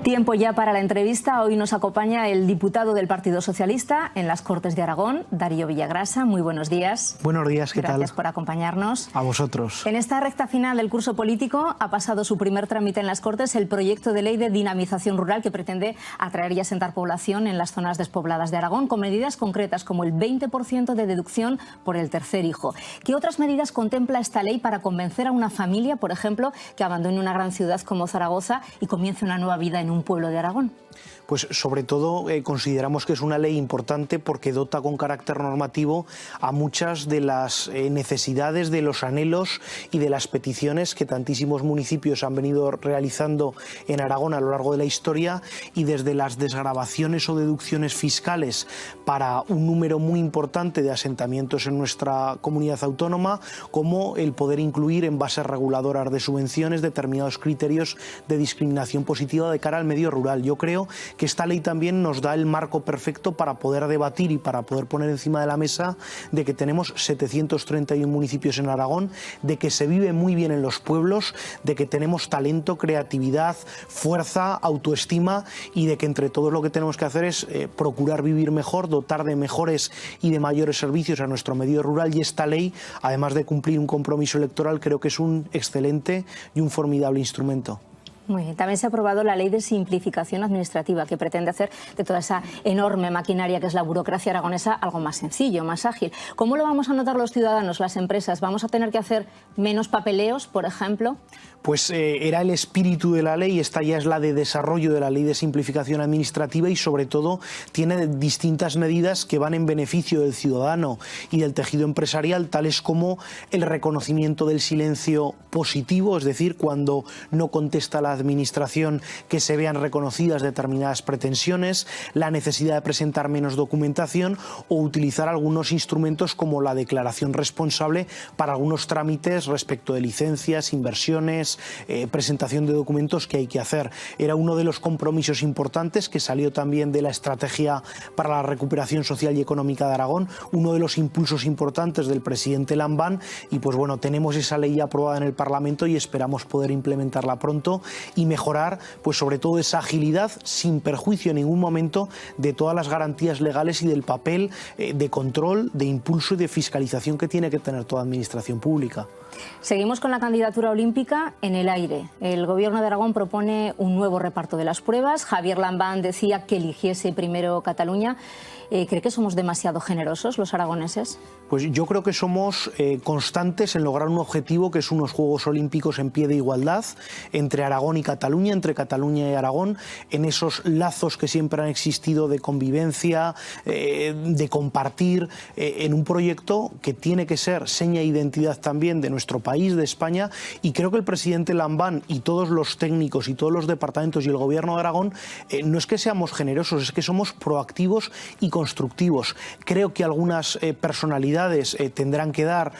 Tiempo ya para la entrevista. Hoy nos acompaña el diputado del Partido Socialista en las Cortes de Aragón, Darío Villagrasa. Muy buenos días. Buenos días, ¿qué tal? Gracias por acompañarnos. A vosotros. En esta recta final del curso político ha pasado su primer trámite en las Cortes el proyecto de ley de dinamización rural que pretende atraer y asentar población en las zonas despobladas de Aragón con medidas concretas como el 20% de deducción por el tercer hijo. ¿Qué otras medidas contempla esta ley para convencer a una familia, por ejemplo, que abandone una gran ciudad como Zaragoza y comience una nueva vida en un pueblo de Aragón? Pues sobre todo consideramos que es una ley importante porque dota con carácter normativo a muchas de las necesidades, de los anhelos y de las peticiones que tantísimos municipios han venido realizando en Aragón a lo largo de la historia, y desde las desgravaciones o deducciones fiscales para un número muy importante de asentamientos en nuestra comunidad autónoma, como el poder incluir en bases reguladoras de subvenciones determinados criterios de discriminación positiva de cara al medio rural. Yo creo que esta ley también nos da el marco perfecto para poder debatir y para poder poner encima de la mesa de que tenemos 731 municipios en Aragón, de que se vive muy bien en los pueblos, de que tenemos talento, creatividad, fuerza, autoestima, y de que entre todos lo que tenemos que hacer es procurar vivir mejor, dotar de mejores y de mayores servicios a nuestro medio rural, y esta ley, además de cumplir un compromiso electoral, creo que es un excelente y un formidable instrumento. Muy bien. También se ha aprobado la ley de simplificación administrativa que pretende hacer de toda esa enorme maquinaria que es la burocracia aragonesa algo más sencillo, más ágil. ¿Cómo lo vamos a notar los ciudadanos, las empresas? ¿Vamos a tener que hacer menos papeleos, por ejemplo? Pues era el espíritu de la ley. Esta ya es la de desarrollo de la ley de simplificación administrativa, y sobre todo tiene distintas medidas que van en beneficio del ciudadano y del tejido empresarial, tales como el reconocimiento del silencio positivo, es decir, cuando no contesta la administración, que se vean reconocidas determinadas pretensiones, la necesidad de presentar menos documentación o utilizar algunos instrumentos como la declaración responsable para algunos trámites respecto de licencias, inversiones, presentación de documentos que hay que hacer. Era uno de los compromisos importantes que salió también de la estrategia para la recuperación social y económica de Aragón, uno de los impulsos importantes del presidente Lambán, y pues bueno, tenemos esa ley aprobada en el Parlamento y esperamos poder implementarla pronto y mejorar pues sobre todo esa agilidad, sin perjuicio en ningún momento de todas las garantías legales y del papel de control, de impulso y de fiscalización que tiene que tener toda administración pública. Seguimos con la candidatura olímpica en el aire. El Gobierno de Aragón propone un nuevo reparto de las pruebas. Javier Lambán decía que eligiese primero Cataluña. ¿Cree que somos demasiado generosos los aragoneses? Pues yo creo que somos constantes en lograr un objetivo, que es unos Juegos Olímpicos en pie de igualdad entre Aragón y Cataluña, entre Cataluña y Aragón, en esos lazos que siempre han existido de convivencia, de compartir, en un proyecto que tiene que ser seña de identidad también de nuestro país, de España, y creo que el presidente Lambán y todos los técnicos y todos los departamentos y el Gobierno de Aragón no es que seamos generosos, es que somos proactivos y constructivos. Creo que algunas personalidades tendrán que dar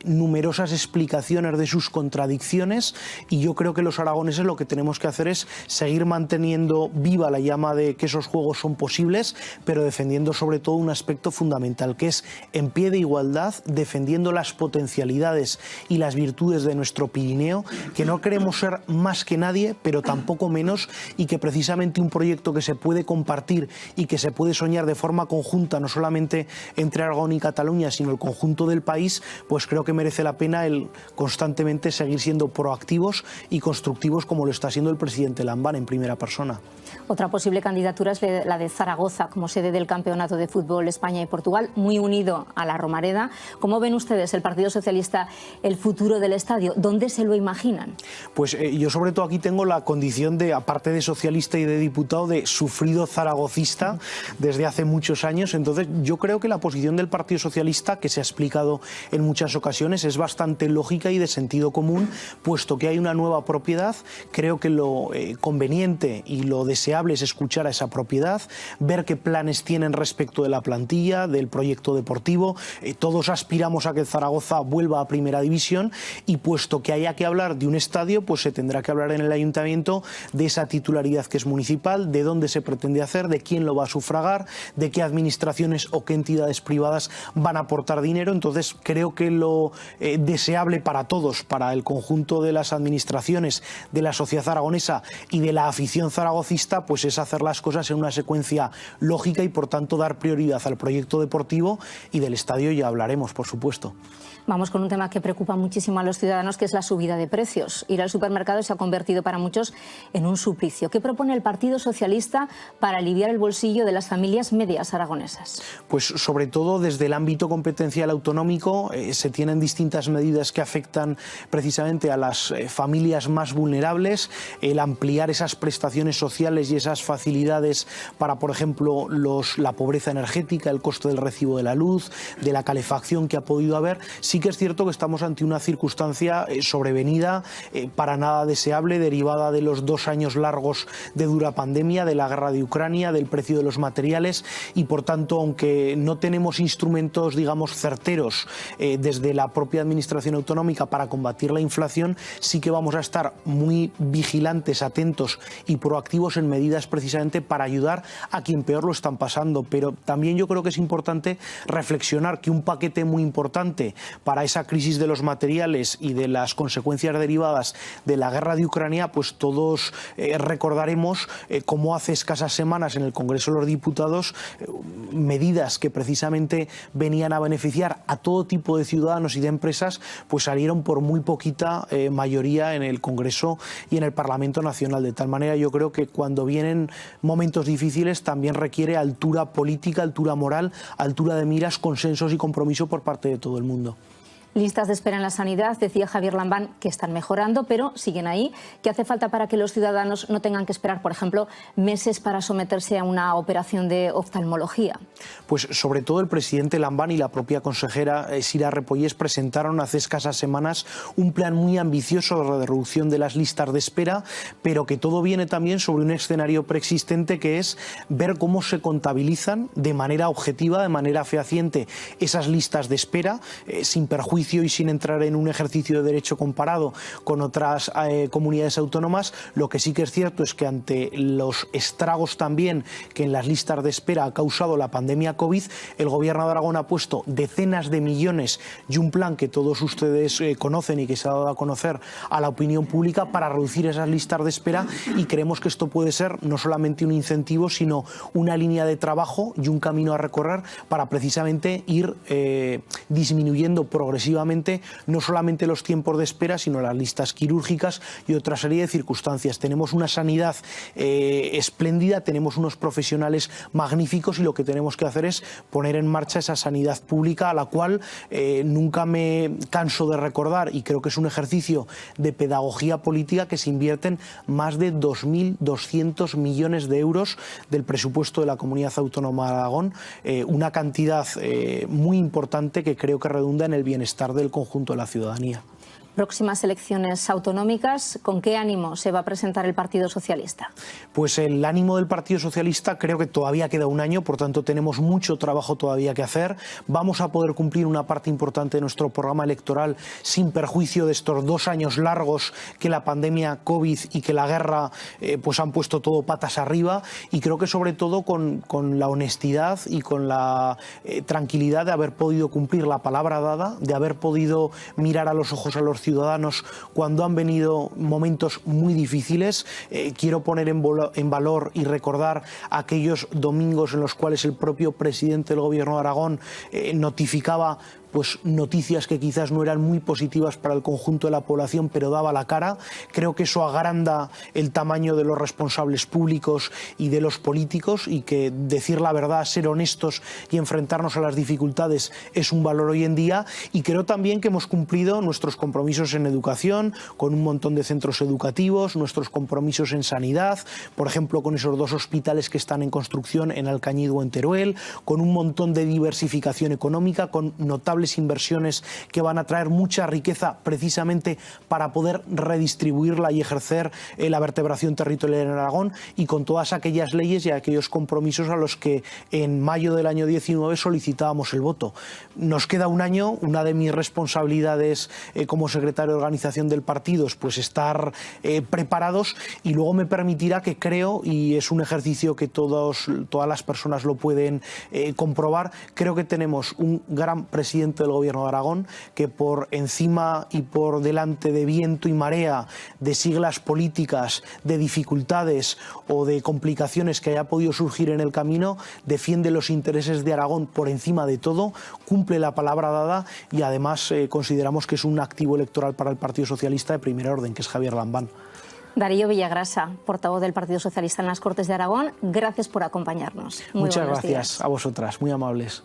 numerosas explicaciones de sus contradicciones, y yo creo que los aragoneses lo que tenemos que hacer es seguir manteniendo viva la llama de que esos juegos son posibles, pero defendiendo sobre todo un aspecto fundamental, que es en pie de igualdad, defendiendo las potencialidades y las virtudes de nuestro Pirineo, que no queremos ser más que nadie, pero tampoco menos, y que precisamente un proyecto que se puede compartir y que se puede soñar de forma conjunta, no solamente entre Aragón y Cataluña, sino el conjunto del país, pues creo que merece la pena el constantemente seguir siendo proactivos y constructivos, como lo está siendo el presidente Lambán en primera persona. Otra posible candidatura es la de Zaragoza como sede del Campeonato de Fútbol España y Portugal, muy unido a la Romareda. ¿Cómo ven ustedes, el Partido Socialista, el futuro del estadio? ¿Dónde se lo imaginan? Pues yo sobre todo aquí tengo la condición de, aparte de socialista y de diputado, de sufrido zaragocista desde hace muchos años. Entonces yo creo que la posición del Partido Socialista, que se ha explicado en muchas ocasiones, es bastante lógica y de sentido común, puesto que hay una nueva propiedad. Creo que lo conveniente y lo deseable es escuchar a esa propiedad, ver qué planes tienen respecto de la plantilla, del proyecto deportivo. Todos aspiramos a que Zaragoza vuelva a Primera División, y puesto que haya que hablar de un estadio, pues se tendrá que hablar en el ayuntamiento de esa titularidad que es municipal, de dónde se pretende hacer, de quién lo va a sufragar, de qué administraciones o qué entidades privadas van a aportar dinero. Entonces creo que lo deseable para todos, para el conjunto de las administraciones, de la sociedad aragonesa y de la afición zaragocista, pues es hacer las cosas en una secuencia lógica y por tanto dar prioridad al proyecto deportivo, y del estadio ya hablaremos, por supuesto. Vamos con un tema que preocupa muchísimo a los ciudadanos, que es la subida de precios. Ir al supermercado se ha convertido para muchos en un suplicio. ¿Qué propone el Partido Socialista para aliviar el bolsillo de las familias medias aragonesas? Pues sobre todo desde el ámbito competencial autonómico se tienen distintas medidas que afectan precisamente a las familias más vulnerables, el ampliar esas prestaciones sociales y esas facilidades para, por ejemplo, la pobreza energética, el coste del recibo de la luz, de la calefacción que ha podido haber. Sí que es cierto que estamos ante una circunstancia sobrevenida, para nada deseable, derivada de los 2 años largos de dura pandemia, de la guerra de Ucrania, del precio de los materiales, y por tanto, aunque no tenemos instrumentos, digamos, certeros desde la propia administración autonómica para combatir la inflación, sí que vamos a estar muy vigilantes, atentos y proactivos en medidas precisamente para ayudar a quien peor lo están pasando. Pero también yo creo que es importante reflexionar que un paquete muy importante para esa crisis de los materiales y de las consecuencias derivadas de la guerra de Ucrania, pues todos recordaremos cómo hace escasas semanas en el Congreso de los Diputados medidas que precisamente venían a beneficiar a todo tipo de ciudadanos y de empresas, pues salieron por muy poquita mayoría en el Congreso y en el Parlamento Nacional. De tal manera, yo creo que cuando vienen momentos difíciles también requiere altura política, altura moral, altura de miras, consensos y compromiso por parte de todo el mundo. Listas de espera en la sanidad, decía Javier Lambán, que están mejorando, pero siguen ahí. ¿Qué hace falta para que los ciudadanos no tengan que esperar, por ejemplo, meses para someterse a una operación de oftalmología? Pues sobre todo el presidente Lambán y la propia consejera Sira Repollés presentaron hace escasas semanas un plan muy ambicioso de reducción de las listas de espera, pero que todo viene también sobre un escenario preexistente, que es ver cómo se contabilizan de manera objetiva, de manera fehaciente, esas listas de espera, sin perjuicio y sin entrar en un ejercicio de derecho comparado con otras comunidades autónomas. Lo que sí que es cierto es que ante los estragos también que en las listas de espera ha causado la pandemia COVID, el Gobierno de Aragón ha puesto decenas de millones y un plan que todos ustedes conocen y que se ha dado a conocer a la opinión pública para reducir esas listas de espera, y creemos que esto puede ser no solamente un incentivo, sino una línea de trabajo y un camino a recorrer para precisamente ir disminuyendo progresivamente no solamente los tiempos de espera, sino las listas quirúrgicas y otra serie de circunstancias. Tenemos una sanidad espléndida, tenemos unos profesionales magníficos, y lo que tenemos que hacer es poner en marcha esa sanidad pública, a la cual nunca me canso de recordar, y creo que es un ejercicio de pedagogía política, que se invierten más de 2.200 millones de euros del presupuesto de la Comunidad Autónoma de Aragón, una cantidad muy importante que creo que redunda en el bienestar del conjunto de la ciudadanía. Próximas elecciones autonómicas, ¿con qué ánimo se va a presentar el Partido Socialista? Pues el ánimo del Partido Socialista, creo que todavía queda un año, por tanto tenemos mucho trabajo todavía que hacer. Vamos a poder cumplir una parte importante de nuestro programa electoral sin perjuicio de estos 2 años largos que la pandemia COVID y que la guerra pues han puesto todo patas arriba, y creo que sobre todo con la honestidad y con la tranquilidad de haber podido cumplir la palabra dada, de haber podido mirar a los ojos a los ciudadanos cuando han venido momentos muy difíciles. Quiero poner en valor y recordar aquellos domingos en los cuales el propio presidente del Gobierno de Aragón notificaba pues noticias que quizás no eran muy positivas para el conjunto de la población, pero daba la cara. Creo que eso agranda el tamaño de los responsables públicos y de los políticos, y que decir la verdad, ser honestos y enfrentarnos a las dificultades es un valor hoy en día. Y creo también que hemos cumplido nuestros compromisos en educación, con un montón de centros educativos, nuestros compromisos en sanidad, por ejemplo con esos 2 hospitales que están en construcción en Alcañiz o en Teruel, con un montón de diversificación económica, con notables considerables inversiones que van a traer mucha riqueza precisamente para poder redistribuirla y ejercer la vertebración territorial en Aragón, y con todas aquellas leyes y aquellos compromisos a los que en mayo del año 19 solicitábamos el voto. Nos queda un año. Una de mis responsabilidades como secretario de organización del partido es pues estar preparados, y luego me permitirá, que creo, y es un ejercicio que todas las personas lo pueden comprobar, creo que tenemos un gran presidente del Gobierno de Aragón que, por encima y por delante de viento y marea, de siglas políticas, de dificultades o de complicaciones que haya podido surgir en el camino, defiende los intereses de Aragón por encima de todo, cumple la palabra dada, y además consideramos que es un activo electoral para el Partido Socialista de primer orden, que es Javier Lambán. Darío Villagrasa, portavoz del Partido Socialista en las Cortes de Aragón, gracias por acompañarnos. Muchas gracias a vosotras, muy amables.